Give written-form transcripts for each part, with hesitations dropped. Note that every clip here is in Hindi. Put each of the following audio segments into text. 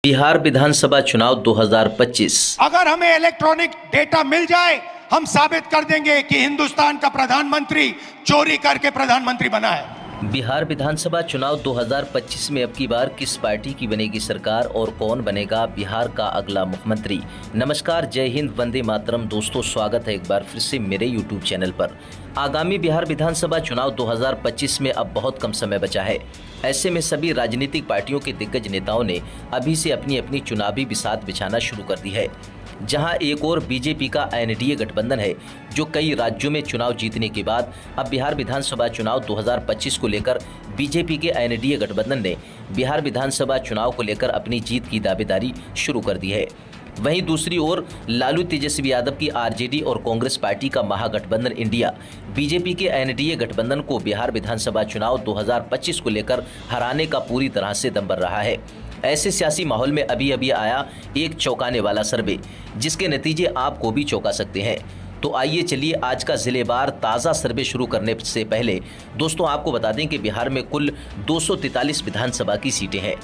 बिहार विधानसभा चुनाव 2025। अगर हमें इलेक्ट्रॉनिक डेटा मिल जाए, हम साबित कर देंगे कि हिंदुस्तान का प्रधानमंत्री चोरी करके प्रधानमंत्री बना है। बिहार विधानसभा चुनाव 2025 में अब की बार किस पार्टी की बनेगी सरकार और कौन बनेगा बिहार का अगला मुख्यमंत्री। नमस्कार, जय हिंद, वंदे मातरम। दोस्तों, स्वागत है एक बार फिर से मेरे यूट्यूब चैनल पर। आगामी बिहार विधानसभा चुनाव 2025 में अब बहुत कम समय बचा है। ऐसे में सभी राजनीतिक पार्टियों के दिग्गज नेताओं ने अभी से अपनी अपनी चुनावी बिसात बिछाना शुरू कर दी है। जहां एक और बीजेपी का एनडीए गठबंधन है, जो कई राज्यों में चुनाव जीतने के बाद अब बिहार विधानसभा चुनाव 2025 को लेकर बीजेपी के एनडीए गठबंधन ने बिहार विधानसभा चुनाव को लेकर अपनी जीत की दावेदारी शुरू कर दी है। वहीं दूसरी ओर लालू तेजस्वी यादव की आरजेडी और कांग्रेस पार्टी का महागठबंधन इंडिया बीजेपी के एनडीए गठबंधन को बिहार विधानसभा चुनाव 2025 को लेकर हराने का पूरी तरह से दम भर रहा है। ऐसे सियासी माहौल में अभी अभी आया एक चौंकाने वाला सर्वे, जिसके नतीजे आपको भी चौंका सकते हैं। तो आइए चलिए आज का जिलेवार ताज़ा सर्वे शुरू करने से पहले दोस्तों आपको बता दें कि बिहार में कुल 243 विधानसभा की सीटें हैं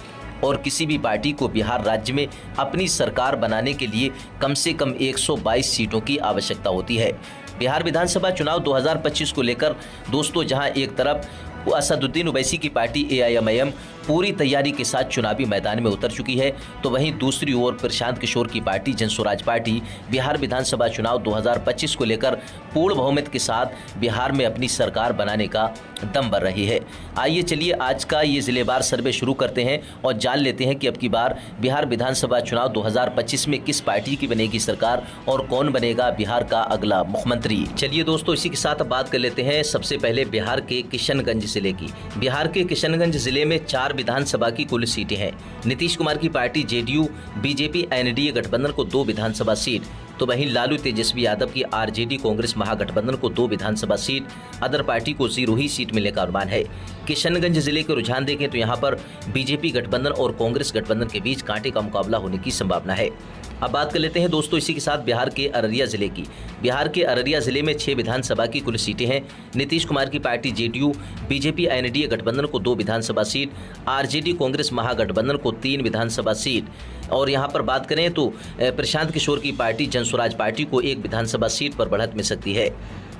और किसी भी पार्टी को बिहार राज्य में अपनी सरकार बनाने के लिए कम से कम 122 सीटों की आवश्यकता होती है। बिहार विधानसभा चुनाव 2025 को लेकर दोस्तों जहां एक तरफ असदुद्दीन ओवैसी की पार्टी एआईएमआईएम पूरी तैयारी के साथ चुनावी मैदान में उतर चुकी है, तो वहीं दूसरी ओर प्रशांत किशोर की पार्टी जनस्वराज पार्टी बिहार विधानसभा चुनाव 2025 को लेकर पूर्ण बहुमत के साथ बिहार में अपनी सरकार बनाने का दम भर रही है। आइए चलिए आज का ये जिलेवार सर्वे शुरू करते हैं और जान लेते हैं कि अब की बार बिहार विधानसभा चुनाव 2025 में किस पार्टी की बनेगी सरकार और कौन बनेगा बिहार का अगला मुख्यमंत्री। चलिए दोस्तों, इसी के साथ अब बात कर लेते हैं सबसे पहले बिहार के किशनगंज जिले की। बिहार के किशनगंज जिले में 4 विधानसभा की कुल सीटें हैं। नीतीश कुमार की पार्टी जेडीयू बीजेपी एनडीए गठबंधन को 2 विधानसभा सीट, तो वहीं लालू तेजस्वी यादव की आरजेडी कांग्रेस महागठबंधन को 2 विधानसभा सीट, अदर पार्टी को 0 ही सीट मिलने का अनुमान है। किशनगंज जिले के रुझान देखें तो यहाँ पर बीजेपी गठबंधन और कांग्रेस गठबंधन के बीच कांटे का मुकाबला होने की संभावना है। अब बात कर लेते हैं दोस्तों इसी के साथ बिहार के अररिया जिले की। बिहार के अररिया जिले में 6 विधानसभा की कुल सीटें हैं। नीतीश कुमार की पार्टी जेडीयू बीजेपी एनडीए गठबंधन को 2 विधानसभा सीट, आरजेडी कांग्रेस महागठबंधन को 3 विधानसभा सीट, और यहाँ पर बात करें तो प्रशांत किशोर की पार्टी जनस्वराज पार्टी को 1 विधानसभा सीट पर बढ़त मिल सकती है।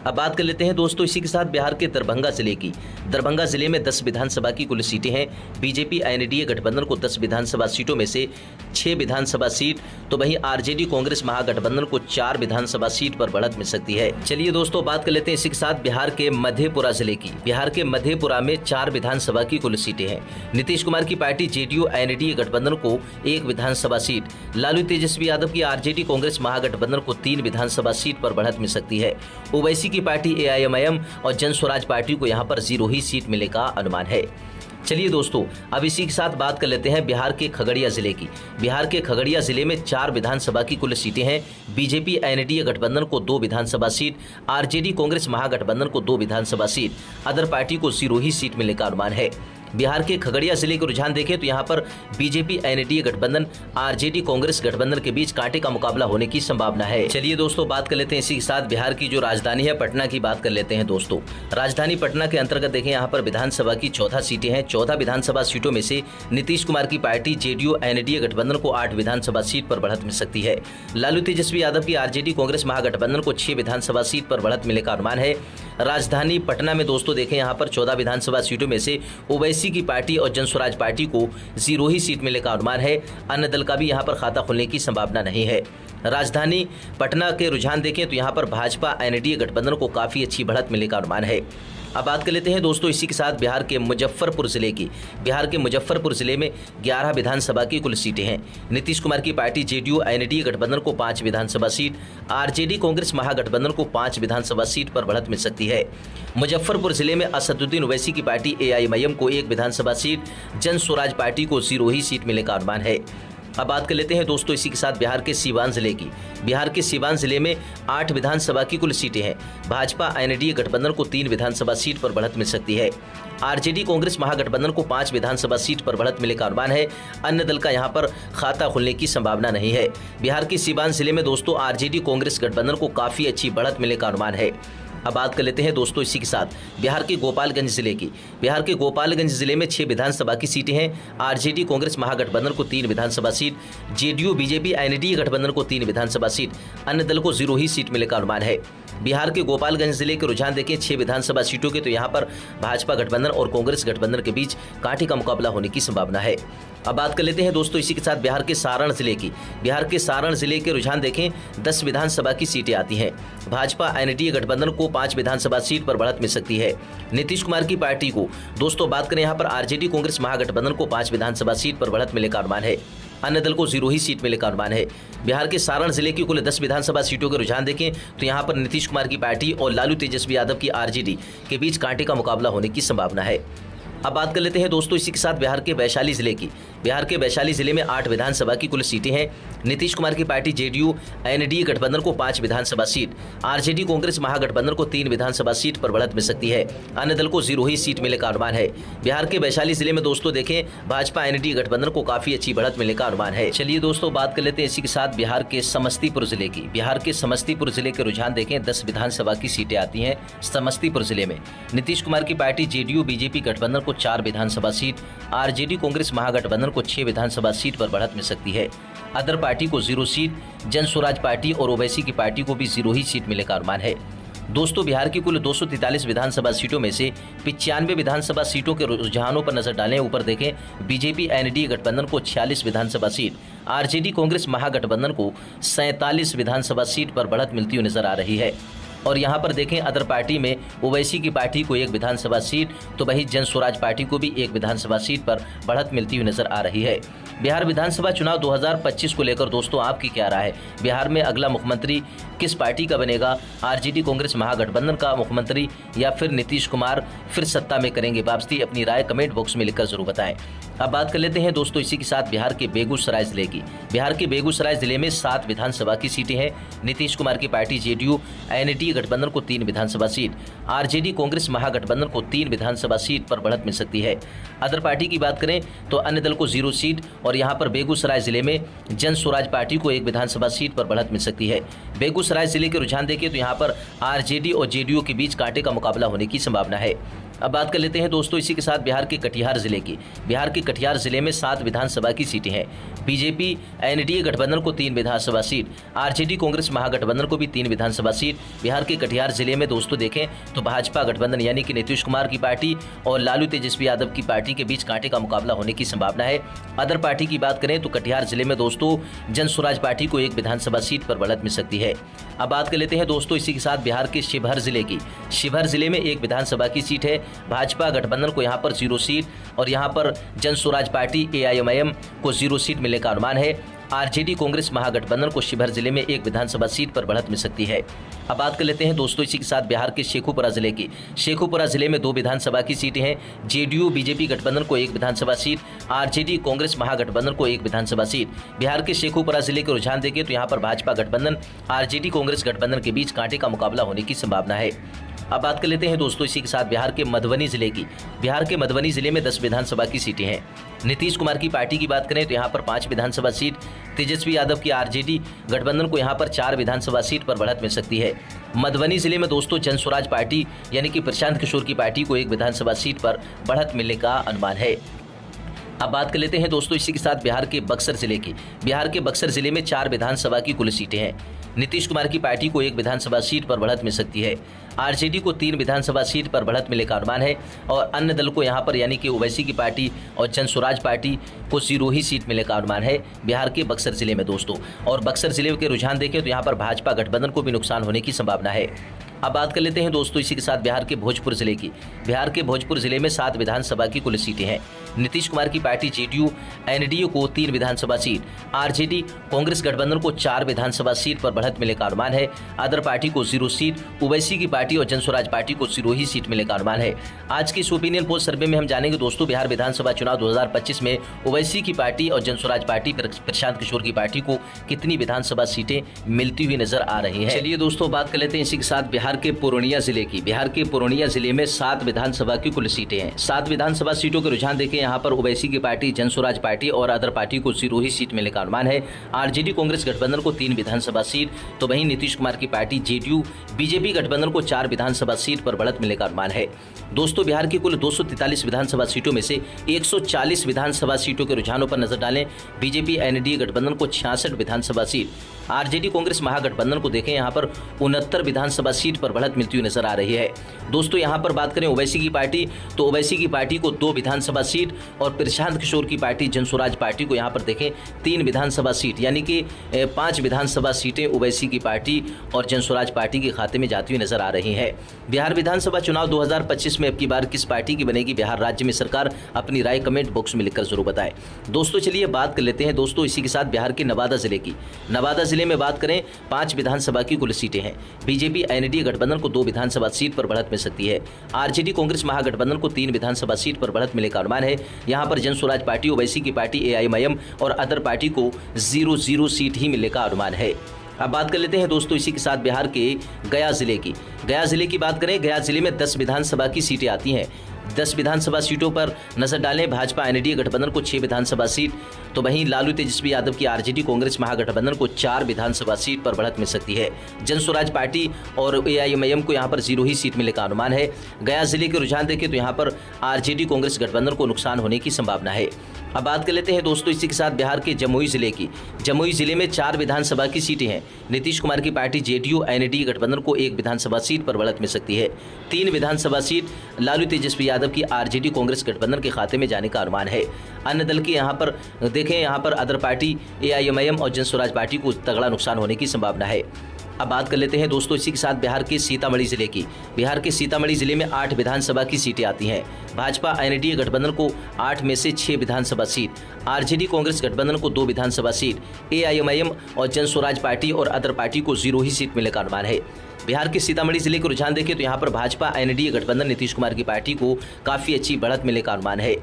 अब बात कर लेते हैं दोस्तों इसी के साथ बिहार के दरभंगा जिले की। दरभंगा जिले में 10 विधानसभा की कुल सीटें हैं। बीजेपी एनडीए गठबंधन को 10 विधानसभा सीटों में से 6 विधानसभा सीट, तो वहीं आरजेडी कांग्रेस महागठबंधन को 4 विधानसभा सीट पर बढ़त मिल सकती है। चलिए दोस्तों बात कर लेते हैं इसी के साथ बिहार के मधेपुरा जिले की। बिहार के मधेपुरा में 4 विधानसभा की कुल सीटें हैं। नीतीश कुमार की पार्टी जेडीयू एनडीए गठबंधन को 1 विधानसभा सीट, लालू तेजस्वी यादव की आरजेडी कांग्रेस महागठबंधन को 3 विधानसभा सीट पर बढ़त मिल सकती है। ओवैसी की पार्टी एआईएमआईएम और जनस्वराज पार्टी को यहां पर 0 ही सीट मिलने का अनुमान है। चलिए दोस्तों अब इसी के साथ बात कर लेते हैं बिहार के खगड़िया जिले की। बिहार के खगड़िया जिले में 4 विधानसभा की कुल सीटें हैं। बीजेपी एनडीए गठबंधन को 2 विधानसभा सीट, आरजेडी कांग्रेस महागठबंधन को 2 विधानसभा सीट, अदर पार्टी को 0 ही सीट मिलने का अनुमान है। बिहार के खगड़िया जिले के रुझान देखें तो यहाँ पर बीजेपी एनडीए गठबंधन आरजेडी कांग्रेस गठबंधन के बीच कांटे का मुकाबला होने की संभावना है। चलिए दोस्तों बात कर लेते हैं इसी के साथ बिहार की जो राजधानी है पटना की बात कर लेते हैं दोस्तों। राजधानी पटना के अंतर्गत देखें यहाँ पर विधानसभा की 14 सीटें हैं। 14 विधानसभा सीटों में से नीतीश कुमार की पार्टी जेडीयू एनडीए गठबंधन को 8 विधानसभा सीट पर बढ़त मिल सकती है। लालू तेजस्वी यादव की आरजेडी कांग्रेस महागठबंधन को 6 विधानसभा सीट पर बढ़त मिलने का अनुमान है। राजधानी पटना में दोस्तों देखें यहाँ पर 14 विधानसभा सीटों में से ओवैसी की पार्टी और जनस्वराज पार्टी को 0 ही सीट मिलने का अनुमान है। अन्य दल का भी यहाँ पर खाता खुलने की संभावना नहीं है। राजधानी पटना के रुझान देखें तो यहाँ पर भाजपा एनडीए गठबंधन को काफी अच्छी बढ़त मिलने का अनुमान है। अब बात कर लेते हैं दोस्तों इसी के साथ बिहार के मुजफ्फरपुर जिले की। बिहार के मुजफ्फरपुर जिले में 11 विधानसभा की कुल सीटें हैं। नीतीश कुमार की पार्टी जेडीयू एनडीए गठबंधन को 5 विधानसभा सीट, आरजेडी कांग्रेस महागठबंधन को 5 विधानसभा सीट पर बढ़त मिल सकती है। मुजफ्फरपुर जिले में असदुद्दीन ओवैसी की पार्टी एआईएमआईएम को 1 विधानसभा सीट, जनस्वराज पार्टी को 0 ही सीट मिलने का अनुमान है। अब बात कर लेते हैं दोस्तों इसी के साथ बिहार के सीवान जिले की। बिहार के सीवान जिले में 8 विधानसभा की कुल सीटें हैं। भाजपा एनडीए गठबंधन को 3 विधानसभा सीट पर बढ़त मिल सकती है। आरजेडी कांग्रेस महागठबंधन को 5 विधानसभा सीट पर बढ़त मिलने का अनुमान है। अन्य दल का यहां पर खाता खुलने की संभावना नहीं है। बिहार के सीवान जिले में दोस्तों आरजेडी कांग्रेस गठबंधन को काफी अच्छी बढ़त मिलने का अनुमान है। अब बात कर लेते हैं दोस्तों इसी के साथ बिहार के गोपालगंज जिले की। बिहार के गोपालगंज जिले में 6 विधानसभा की सीटें हैं। आरजेडी कांग्रेस महागठबंधन को 3 विधानसभा सीट, जेडीयू बीजेपी एनडीए गठबंधन को 3 विधानसभा सीट, अन्य दल को 0 ही सीट मिलने का अनुमान है। बिहार के गोपालगंज जिले के रुझान देखें 6 विधानसभा सीटों के, तो यहाँ पर भाजपा गठबंधन और कांग्रेस गठबंधन के बीच कांटे का मुकाबला होने की संभावना है। अब बात कर लेते हैं दोस्तों इसी के साथ बिहार के सारण जिले की। बिहार के सारण जिले के रुझान देखें 10 विधानसभा की सीटें आती हैं। भाजपा एनडीए गठबंधन को 5 विधानसभा सीट पर बढ़त मिल सकती है। नीतीश कुमार की पार्टी को दोस्तों बात करें यहाँ पर आरजेडी कांग्रेस महागठबंधन को 5 विधानसभा सीट पर बढ़त मिलने का अनुमान है। अन्य दल को 0 ही सीट मिलने का अनुमान है। बिहार के सारण जिले की कुल 10 विधानसभा सीटों के रुझान देखें तो यहाँ पर नीतीश कुमार की पार्टी और लालू तेजस्वी यादव की आरजेडी के बीच कांटे का मुकाबला होने की संभावना है। अब बात कर लेते हैं दोस्तों इसी के साथ बिहार के वैशाली जिले की। बिहार के वैशाली जिले में 8 विधानसभा की कुल सीटें हैं। नीतीश कुमार की पार्टी जेडीयू एनडीए गठबंधन को 5 विधानसभा सीट, आरजेडी कांग्रेस महागठबंधन को 3 विधानसभा सीट पर बढ़त मिल सकती है। अन्य दल को 0 ही सीट मिलने का अनुमान है। बिहार के वैशाली जिले में दोस्तों देखें भाजपा एनडीए गठबंधन को काफी अच्छी बढ़त मिलने का अनुमान है। चलिए दोस्तों बात कर लेते हैं इसी के साथ बिहार के समस्तीपुर जिले की। बिहार के समस्तीपुर जिले के रुझान देखें 10 विधानसभा की सीटें आती हैं। समस्तीपुर जिले में नीतीश कुमार की पार्टी जेडीयू बीजेपी गठबंधन को 4 विधानसभा सीट, आरजेडी कांग्रेस महागठबंधन को 6 विधानसभा सीट पर बढ़त मिल सकती है। अदर पार्टी को 0 सीट, जन स्वराज पार्टी और ओवैसी की पार्टी को भी 0 ही सीट मिलने का अनुमान है। दोस्तों बिहार की कुल 243 विधानसभा सीटों में से 95 विधानसभा सीटों के रुझानों पर नजर डालें। ऊपर देखें बीजेपी एनडीए गठबंधन को 46 विधानसभा सीट, आरजेडी कांग्रेस महागठबंधन को 47 विधानसभा सीट पर बढ़त मिलती हुई नजर आ रही है। और यहाँ पर देखें अदर पार्टी में ओवैसी की पार्टी को 1 विधानसभा सीट, तो वहीं जन स्वराज पार्टी को भी 1 विधानसभा सीट पर बढ़त मिलती हुई नजर आ रही है। बिहार विधानसभा चुनाव 2025 को लेकर दोस्तों आपकी क्या राय है? बिहार में अगला मुख्यमंत्री किस पार्टी का बनेगा? आरजेडी कांग्रेस महागठबंधन का मुख्यमंत्री या फिर नीतीश कुमार फिर सत्ता में करेंगे वापसी? अपनी राय कमेंट बॉक्स में लिखकर जरूर बताएं। अब बात कर लेते हैं दोस्तों इसी के साथ बिहार के बेगूसराय जिले की। बिहार के बेगूसराय जिले में 7 विधानसभा की सीटें हैं। नीतीश कुमार की पार्टी जेडीयू एनडीए गठबंधन को 3 विधानसभा सीट, आरजेडी कांग्रेस महागठबंधन को 3 विधानसभा सीट पर बढ़त मिल सकती है। अदर पार्टी की बात करें तो अन्य दल को 0 सीट, और यहाँ पर बेगूसराय जिले में जन स्वराज पार्टी को 1 विधानसभा सीट पर बढ़त मिल सकती है। बेगूसराय जिले के रुझान देखें तो यहाँ पर आरजेडी और जेडीयू के बीच कांटे का मुकाबला होने की संभावना है। अब बात कर लेते हैं दोस्तों इसी के साथ बिहार के कटिहार जिले की। बिहार के कटिहार जिले में 7 विधानसभा की सीटें हैं। बीजेपी एनडीए गठबंधन को 3 विधानसभा सीट, आरजेडी कांग्रेस महागठबंधन को भी 3 विधानसभा सीट। बिहार के कटिहार जिले में दोस्तों देखें तो भाजपा गठबंधन यानी कि नीतीश कुमार की पार्टी और लालू तेजस्वी यादव की पार्टी के बीच कांटे का मुकाबला होने की संभावना है। अदर पार्टी की बात करें तो कटिहार जिले में दोस्तों जन स्वराज पार्टी को 1 विधानसभा सीट पर बढ़त मिल सकती है। अब बात कर लेते हैं दोस्तों इसी के साथ बिहार के शिवहर जिले की। शिवहर जिले में 1 विधानसभा की सीट है। भाजपा गठबंधन को यहाँ पर 0 सीट, और यहाँ पर जन स्वराज पार्टी एआईएमआईएम को 0 सीट मिलने का अनुमान है। आरजेडी कांग्रेस महागठबंधन को शिवहर जिले में 1 विधानसभा सीट पर बढ़त मिल सकती है। अब बात कर लेते हैं दोस्तों इसी के साथ बिहार के शेखुपुरा जिले की। शेखुपुरा जिले में 2 विधानसभा की सीटें हैं। जेडीयू बीजेपी गठबंधन को 1 विधानसभा सीट, आरजेडी कांग्रेस महागठबंधन को 1 विधानसभा सीट। बिहार के शेखुपुरा जिले के रुझान देखें तो यहाँ पर भाजपा गठबंधन आरजेडी कांग्रेस गठबंधन के बीच कांटे का मुकाबला होने की संभावना है। अब बात कर लेते हैं दोस्तों इसी के साथ बिहार के मधुबनी जिले की। बिहार के मधुबनी जिले में 10 विधानसभा की सीटें हैं। नीतीश कुमार की पार्टी की बात करें तो यहाँ पर 5 विधानसभा सीट, तेजस्वी यादव की आरजेडी गठबंधन को यहाँ पर 4 विधानसभा सीट पर बढ़त मिल सकती है। मधुबनी जिले में दोस्तों जन स्वराज पार्टी यानी कि प्रशांत किशोर की पार्टी को 1 विधानसभा सीट पर बढ़त मिलने का अनुमान है। अब बात कर लेते हैं दोस्तों इसी के साथ बिहार के बक्सर जिले की। बिहार के बक्सर जिले में 4 विधानसभा की कुल सीटें हैं। नीतीश कुमार की पार्टी को 1 विधानसभा सीट पर बढ़त मिल सकती है। आरजेडी को 3 विधानसभा सीट पर बढ़त मिलने का अनुमान है, और अन्य दल को यहाँ पर यानी कि ओवैसी की पार्टी और जन स्वराज पार्टी को 0 ही सीट मिलने का अनुमान है बिहार के बक्सर जिले में दोस्तों। और बक्सर जिले के रुझान देखें तो यहाँ पर भाजपा गठबंधन को भी नुकसान होने की संभावना है। अब बात कर लेते हैं दोस्तों इसी के साथ बिहार के भोजपुर जिले की। बिहार के भोजपुर जिले में 7 विधानसभा की कुल सीटें हैं। नीतीश कुमार की पार्टी जेडीयू एनडीए को 3 विधानसभा सीट, आरजेडी कांग्रेस गठबंधन को 4 विधानसभा सीट पर बढ़त मिलने का अनुमान है। अदर पार्टी को 0 सीट, ओवैसी की पार्टी और जन स्वराज पार्टी को 0 ही सीट मिलने का अनुमान है। आज के इस ओपिनियन पोल सर्वे में हम जानेंगे दोस्तों बिहार विधानसभा चुनाव 2025 में ओवैसी की पार्टी और जन स्वराज पार्टी प्रशांत किशोर की पार्टी को कितनी विधानसभा सीटें मिलती हुई नजर आ रही है। चलिए दोस्तों बात कर लेते हैं इसी के साथ बिहार बिहार के पूर्णिया जिले में 7 विधानसभा की कुल सीटें हैं। 7 विधानसभा सीटों के रुझान देखें, यहाँ पर ओवैसी की पार्टी, जन स्वराज पार्टी और अदर पार्टी को 0 ही सीट मिलने का अनुमान है। आरजेडी कांग्रेस गठबंधन को 3 विधानसभा सीट, तो वहीं नीतीश कुमार की पार्टी जेडीयू बीजेपी गठबंधन को 4 विधानसभा सीट पर बढ़त मिलने का अनुमान है। दोस्तों, बिहार की कुल 243 विधानसभा सीटों में से 140 विधानसभा सीटों के रुझानों पर नजर डालें। बीजेपी एनडीए गठबंधन को 66 विधानसभा सीट, आरजेडी कांग्रेस महागठबंधन को देखें, यहाँ पर 69 विधानसभा सीट पर बढ़त मिलती हुई नजर आ रही है। दोस्तों, यहाँ पर बात करें ओवैसी की पार्टी, तो ओवैसी की पार्टी को 2 विधानसभा सीट और प्रशांत किशोर की पार्टी जन स्वराज पार्टी को यहाँ पर देखें 3 विधानसभा सीट, यानी कि 5 विधानसभा सीटें ओवैसी की पार्टी और जन स्वराज पार्टी के खाते में जाती हुई नजर आ रही है। बिहार विधानसभा चुनाव 2025 में अब की बार किस पार्टी की बनेगी बिहार राज्य में सरकार, अपनी राय कमेंट बॉक्स में लिखकर जरूर बताएं। दोस्तों, चलिए बात कर लेते हैं दोस्तों इसी के साथ बिहार के नवादा जिले की। नवादा जिले में बात करें, 5 विधानसभा की कुल सीटें हैं। बीजेपी एनडीए गठबंधन को 2 विधानसभा सीट पर बढ़त मिल सकती है। आरजेडी कांग्रेस महागठबंधन को 3 विधानसभा सीट पर बढ़त मिलने का अनुमान है। यहां पर जन स्वराज पार्टी, ओवैसी की पार्टी, एआईएमआईएम और अदर पार्टी को 0 सीट ही मिलने का अनुमान है। अब बात कर लेते हैं दोस्तों इसी के साथ बिहार के गया जिले की। गया जिले की बात करें, गया जिले में 10 विधानसभा की सीटें आती हैं। 10 विधानसभा सीटों पर नजर डालें, भाजपा एनडीए गठबंधन को 6 विधानसभा सीट, तो वहीं लालू तेजस्वी यादव की आरजेडी कांग्रेस महागठबंधन को 4 विधानसभा सीट पर बढ़त मिल सकती है। जन स्वराज पार्टी और एआईएमआईएम को यहां पर 0 ही सीट मिलने का अनुमान है। गया जिले के रुझान देखें तो यहां पर आरजेडी कांग्रेस गठबंधन को नुकसान होने की संभावना है। अब बात कर लेते हैं दोस्तों इसी के साथ बिहार के जमुई जिले की। जमुई जिले में 4 विधानसभा की सीटें हैं। नीतीश कुमार की पार्टी जेडीयू एनडीए गठबंधन को 1 विधानसभा सीट पर बढ़त मिल सकती है। 3 विधानसभा सीट लालू तेजस्वी यादव की आरजेडी कांग्रेस गठबंधन के खाते में जाने का अनुमान है। अन्य दल के यहाँ पर देखें, यहाँ पर अदर पार्टी, एआईएमआईएम और जन स्वराज पार्टी को तगड़ा नुकसान होने की संभावना है। अब बात कर लेते हैं दोस्तों इसी के साथ बिहार के सीतामढ़ी जिले की। बिहार के सीतामढ़ी जिले में 8 विधानसभा की सीटें आती हैं। भाजपा एनडीए गठबंधन को 8 में से 6 विधानसभा सीट, आरजेडी कांग्रेस गठबंधन को 2 विधानसभा सीट, एआईएमआईएम और जन स्वराज पार्टी और अदर पार्टी को 0 ही सीट मिलने का अनुमान है। बिहार के सीतामढ़ी जिले के रुझान देखें तो यहाँ पर भाजपा एनडीए गठबंधन नीतीश कुमार की पार्टी को काफी अच्छी बढ़त मिलने का अनुमान है।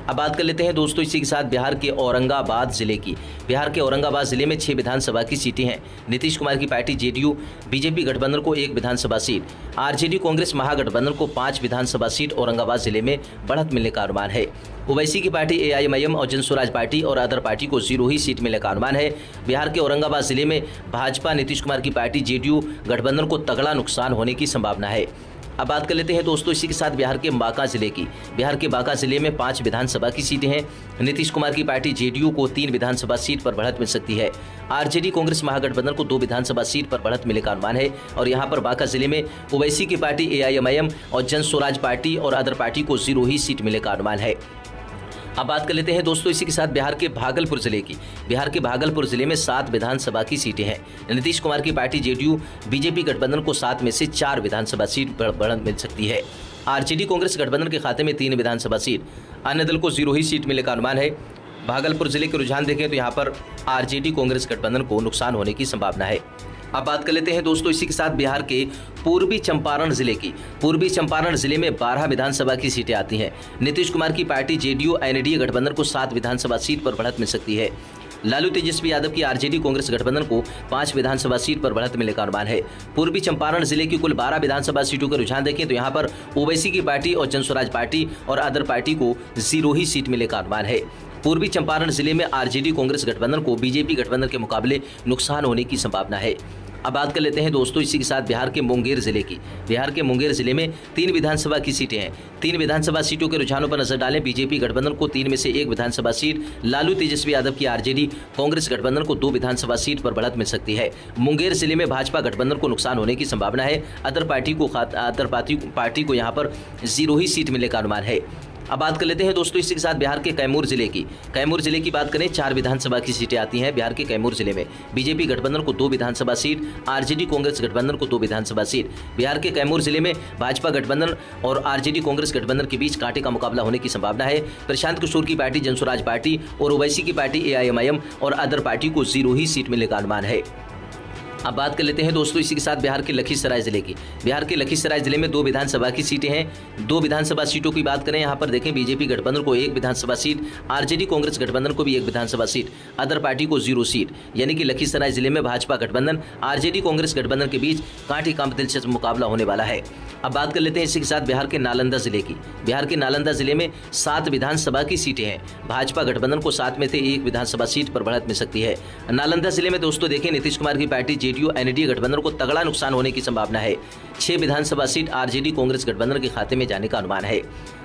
अब बात कर लेते हैं दोस्तों इसी के साथ बिहार के औरंगाबाद जिले की। बिहार के औरंगाबाद जिले में 6 विधानसभा की सीटें हैं। नीतीश कुमार की पार्टी जेडीयू बीजेपी गठबंधन को 1 विधानसभा सीट, आरजेडी कांग्रेस महागठबंधन को 5 विधानसभा सीट औरंगाबाद जिले में बढ़त मिलने का अनुमान है। ओवैसी की पार्टी, एआईएमआईएम और जन स्वराज पार्टी और अदर पार्टी को 0 ही सीट मिलने का अनुमान है। बिहार के औरंगाबाद जिले में भाजपा नीतीश कुमार की पार्टी जेडीयू गठबंधन को तगड़ा नुकसान होने की संभावना है। अब बात कर लेते हैं दोस्तों इसी के साथ बिहार के बांका जिले की। बिहार के बांका जिले में 5 विधानसभा की सीटें हैं। नीतीश कुमार की पार्टी जेडीयू को 3 विधानसभा सीट पर बढ़त मिल सकती है। आरजेडी कांग्रेस महागठबंधन को 2 विधानसभा सीट पर बढ़त मिलने का अनुमान है। और यहां पर बांका जिले में ओवैसी की पार्टी, एआईएमआईएम और जन स्वराज पार्टी और अदर पार्टी को 0 ही सीट मिलने का अनुमान है। अब बात कर लेते हैं दोस्तों इसी के साथ बिहार के भागलपुर जिले की। बिहार के भागलपुर जिले में 7 विधानसभा की सीटें हैं। नीतीश कुमार की पार्टी जेडीयू बीजेपी गठबंधन को 7 में से 4 विधानसभा सीट बढ़त मिल सकती है। आरजेडी कांग्रेस गठबंधन के खाते में 3 विधानसभा सीट, अन्य दल को 0 ही सीट मिलने का अनुमान है। भागलपुर जिले के रुझान देखें तो यहाँ पर आरजेडी कांग्रेस गठबंधन को नुकसान होने की संभावना है। अब बात कर लेते हैं दोस्तों इसी के साथ बिहार के पूर्वी चंपारण जिले की। पूर्वी चंपारण जिले में 12 विधानसभा की सीटें आती हैं। नीतीश कुमार की पार्टी जेडीयू एनडीए गठबंधन को 7 विधानसभा सीट पर बढ़त मिल सकती है। लालू तेजस्वी यादव की आरजेडी कांग्रेस गठबंधन को 5 विधानसभा सीट पर बढ़त मिलने का अनुमान है। पूर्वी चंपारण जिले की कुल 12 विधानसभा सीटों का रुझान देखें तो यहाँ पर ओवैसी की पार्टी और जन स्वराज पार्टी और अदर पार्टी को 0 ही सीट मिलने का अनुमान है। पूर्वी चंपारण जिले में आरजेडी कांग्रेस गठबंधन को बीजेपी गठबंधन के मुकाबले नुकसान होने की संभावना है। अब बात कर लेते हैं दोस्तों इसी के साथ बिहार के मुंगेर जिले की। बिहार के मुंगेर जिले में 3 विधानसभा की सीटें हैं। 3 विधानसभा सीटों के रुझानों पर नजर डालें, बीजेपी गठबंधन को 3 में से 1 विधानसभा सीट, लालू तेजस्वी यादव की आरजेडी कांग्रेस गठबंधन को 2 विधानसभा सीट पर बढ़त मिल सकती है। मुंगेर जिले में भाजपा गठबंधन को नुकसान होने की संभावना है। अदर पार्टी को यहाँ पर 0 ही सीट मिलने का अनुमान है। अब बात कर लेते हैं दोस्तों इसी के साथ बिहार के कैमूर जिले की। कैमूर जिले की बात करें, 4 विधानसभा की सीटें आती हैं। बिहार के कैमूर जिले में बीजेपी गठबंधन को 2 विधानसभा सीट, आरजेडी कांग्रेस गठबंधन को 2 विधानसभा सीट। बिहार के कैमूर जिले में भाजपा गठबंधन और आरजेडी कांग्रेस गठबंधन के बीच कांटे का मुकाबला होने की संभावना है। प्रशांत किशोर की पार्टी जन स्वराज पार्टी और ओवैसी की पार्टी एआईएमआईएम और अदर पार्टी को 0 ही सीट मिलने का अनुमान है। अब बात कर लेते हैं दोस्तों इसी के साथ बिहार के लखीसराय जिले की। बिहार के लखीसराय जिले में 2 विधानसभा की सीटें हैं। 2 विधानसभा सीटों की बात करें, यहाँ पर देखें बीजेपी गठबंधन को 1 विधानसभा सीट, आरजेडी कांग्रेस गठबंधन को भी 1 विधानसभा सीट, अदर पार्टी को 0 सीट। यानी कि लखीसराय जिले में भाजपा गठबंधन आरजेडी कांग्रेस गठबंधन के बीच कांटे का दिलचस्प मुकाबला होने वाला है। अब बात कर लेते हैं इसी के साथ बिहार के नालंदा जिले की। बिहार के नालंदा जिले में 7 विधानसभा की सीटें हैं। भाजपा गठबंधन को 7 में से 1 विधानसभा सीट पर बढ़त मिल सकती है। नालंदा जिले में दोस्तों देखें नीतीश कुमार की पार्टी जेडीयू एनडीए गठबंधन को तगड़ा नुकसान होने की संभावना है। 6 विधानसभा सीट आरजेडी कांग्रेस गठबंधन के खाते में जाने का अनुमान है।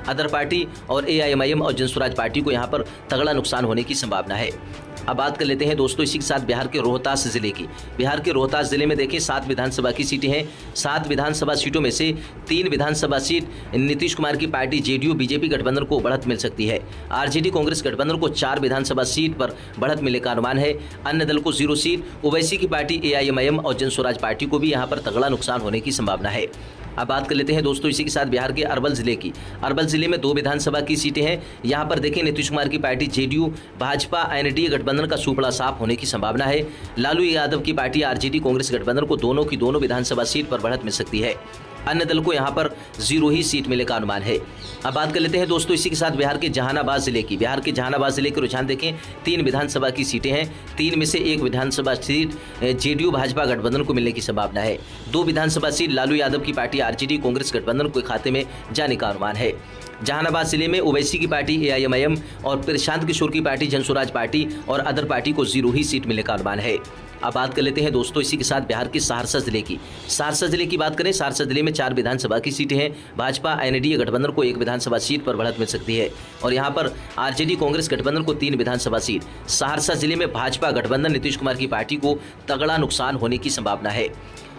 अदर पार्टी और एआईएमआईएम और जनसुराज पार्टी को यहां पर तगड़ा नुकसान होने की संभावना है। अब बात कर लेते हैं दोस्तों इसी के साथ बिहार के रोहतास जिले की। बिहार के रोहतास जिले में देखिए 7 विधानसभा की सीटें हैं। 7 विधानसभा सीटों में से 3 विधानसभा सीट नीतीश कुमार की पार्टी जेडीयू बीजेपी गठबंधन को बढ़त मिल सकती है। आरजेडी कांग्रेस गठबंधन को 4 विधानसभा सीट पर बढ़त मिलने का अनुमान है। अन्य दल को 0 सीट, ओवैसी की पार्टी एआईएमआईएम और जनसुराज पार्टी को भी यहाँ पर तगड़ा नुकसान होने की संभावना है। अब बात कर लेते हैं दोस्तों इसी के साथ बिहार के अरवल जिले की। अरवल जिले में 2 विधानसभा की सीटें हैं। यहाँ पर देखें नीतीश कुमार की पार्टी जेडीयू भाजपा एनडीए गठबंधन का सुपड़ा साफ होने की संभावना है। लालू यादव की पार्टी आरजेडी कांग्रेस गठबंधन को दोनों की दोनों विधानसभा सीट पर बढ़त मिल सकती है। अन्य दल को यहां पर 0 ही सीट मिलने का अनुमान है। अब बात कर लेते हैं दोस्तों इसी के साथ बिहार के जहानाबाद जिले की। बिहार के जहानाबाद जिले के रुझान देखें, 3 विधानसभा की सीटें हैं। 3 में से 1 विधानसभा सीट जेडीयू भाजपा गठबंधन को मिलने की संभावना है। 2 विधानसभा सीट लालू यादव की पार्टी आरजेडी कांग्रेस गठबंधन के खाते में जाने का अनुमान है। जहानाबाद जिले में ओवैसी की पार्टी एआईएमआईएम और प्रशांत किशोर की पार्टी जनसुराज पार्टी और अदर पार्टी को 0 ही सीट मिलने का अनुमान है। अब बात कर लेते हैं दोस्तों इसी के साथ बिहार के सहरसा जिले की। सहरसा जिले की बात करें, सहरसा जिले में 4 विधानसभा की सीटें हैं। भाजपा एनडीए गठबंधन को 1 विधानसभा सीट पर बढ़त मिल सकती है और यहां पर आरजेडी कांग्रेस गठबंधन को 3 विधानसभा सीट। सहरसा जिले में भाजपा गठबंधन नीतीश कुमार की पार्टी को तगड़ा नुकसान होने की संभावना है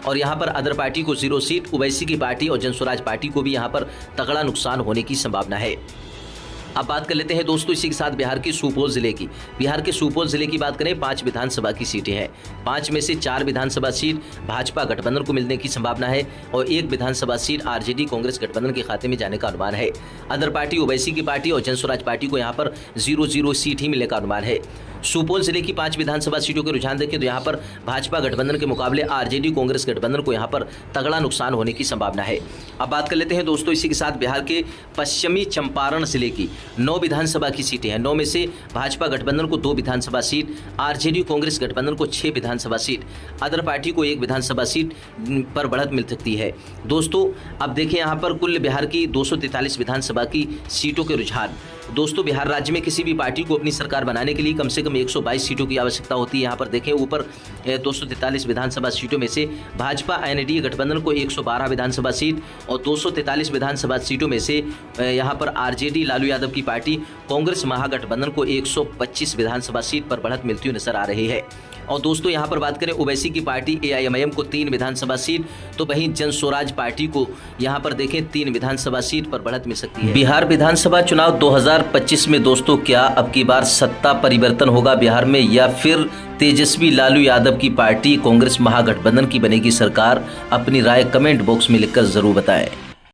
और यहां पर अदर पार्टी को 0 सीट, ओवैसी की पार्टी और जनसुराज पार्टी को भी यहां पर तगड़ा नुकसान होने की संभावना है। अब बात कर लेते हैं दोस्तों इसी के साथ बिहार के सुपौल जिले की। बिहार के सुपौल जिले की बात करें, 5 विधानसभा की सीटें हैं। 5 में से 4 विधानसभा सीट भाजपा गठबंधन को मिलने की संभावना है और 1 विधानसभा सीट आरजेडी कांग्रेस गठबंधन के खाते में जाने का अनुमान है। अदर पार्टी ओवैसी की पार्टी और जनसुराज पार्टी को यहाँ पर 0 सीट ही मिलने का अनुमान है। सुपौल जिले की 5 विधानसभा सीटों के रुझान देखें तो यहाँ पर भाजपा गठबंधन के मुकाबले आरजेडी कांग्रेस गठबंधन को यहाँ पर तगड़ा नुकसान होने की संभावना है। अब बात कर लेते हैं दोस्तों इसी के साथ बिहार के पश्चिमी चंपारण जिले की। 9 विधानसभा की सीटें हैं। 9 में से भाजपा गठबंधन को 2 विधानसभा सीट, आरजेडी कांग्रेस गठबंधन को 6 विधानसभा सीट, अदर पार्टी को 1 विधानसभा सीट पर बढ़त मिल सकती है। दोस्तों अब देखें यहाँ पर कुल बिहार की 243 विधानसभा की सीटों के रुझान। दोस्तों बिहार राज्य में किसी भी पार्टी को अपनी सरकार बनाने के लिए कम से कम 122 सीटों की आवश्यकता होती है। यहाँ पर देखें ऊपर 243 विधानसभा सीटों में से भाजपा एनडीए गठबंधन को 112 विधानसभा सीट और 243 विधानसभा सीटों में से यहाँ पर आरजेडी लालू यादव की पार्टी कांग्रेस महागठबंधन को 125 विधानसभा सीट पर बढ़त मिलती हुई नजर आ रही है। और दोस्तों यहाँ पर बात करें ओवैसी की पार्टी एआईएमआईएम को 3 विधानसभा सीट, तो वहीं जनसुराज पार्टी को यहाँ पर देखें 3 विधानसभा सीट पर बढ़त मिल सकती है। बिहार विधानसभा चुनाव 2025 में दोस्तों क्या अब की बार सत्ता परिवर्तन होगा बिहार में या फिर तेजस्वी लालू यादव की पार्टी कांग्रेस महागठबंधन की बनेगी सरकार? अपनी राय कमेंट बॉक्स में लिखकर जरूर बताएं।